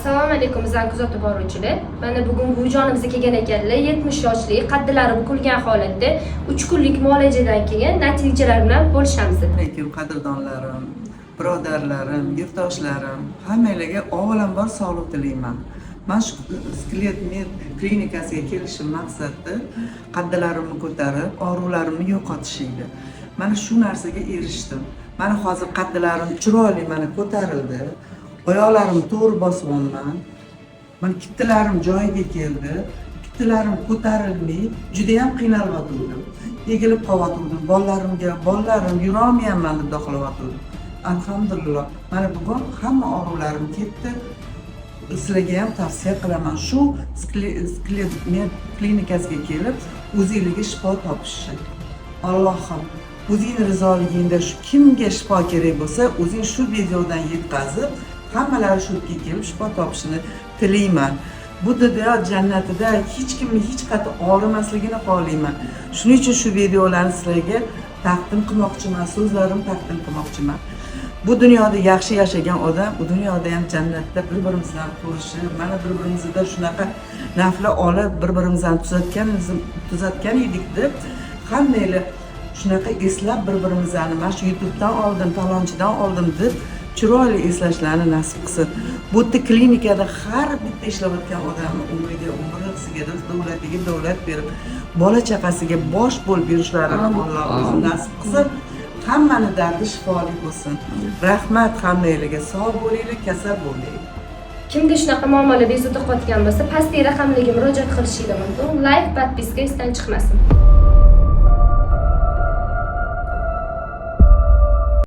Assalomu alaykum bizlarni kuzatib boruvchilar. Mana bugun buvijonimizga kelgan ekanlar. 70 yoshli, qaddilari bukilgan holatda 3 kunlik muolajadan keyin natijalar bilan bo'lishamiz. Lekin qadrdonlarim, birodarlarim, yurtdoshlarim hammalarga avvalambor sog'lik tilayman. Men shu skelet med klinikasiga kelishim maqsadi qaddilarimni ko'tarib, og'riqlarimni yo'qotish edi. Mana shu narsaga erishdim. Mana hozir qaddilarim chiroyli mana ko'tarildi. Oyoqlarimni to'g'ri bosyapman. Mana kitlarim joyiga keldi. Kitlarim ko'tarilmay, juda ham qiynalib egilib qolyotgandim. Bolalarim yurolmayman deb do'qlayotgandim. Alhamdulillah. Mana bugun hamma og'riqlarim ketdi. Sizlarga ham tavsiya qilaman. Shu skelet med klinikasiga kelib, o'zingizga shifo topishni. Allohim o'zing rizoligingda shu kimga shifo kerak bo'lsa, o'zing shu videodan yetkazib, hammalari shu yerga kelib shifo topishini tilayman. Bu dunyo jannatida hech kimni hech qanday og'rimasligini xohlayman. Shuning uchun shu videolarni sizlarga taqdim qilmoqchiman, so'zlarim taqdim qilmoqchiman. Bu dunyoda yaxshi yashagan odam, bu dunyoda ham jannatda bir-birimizdan ko'rishib, mana bir-birimizda shunaqa naflar olib, bir-birimizni tuzatgan edik deb hammanglar shunaqa eslab bir-birimizni mana shu YouTubedan oldim, talonchidan oldim deb chiroyli eslashlarni nasib qilsin. Bu yerda klinikada har bitta ishlayotgan odamning umriga umr, rizqiga davlatiga davlat berib, bola chaqasiga bosh bo'lib yurishlarini Alloh o'zi nasib qilsin. Hammani dardi shifoli bo'lsin. Rahmat hammanglarga, sog' bo'linglar, kasal bo'lmanglar. Kimga shunaqa muammolar bezovta qilayotgan bo'lsa, pastdagi raqamlarga murojaat qilishingiz mumkin. Like, podpiska esdan chiqmasin.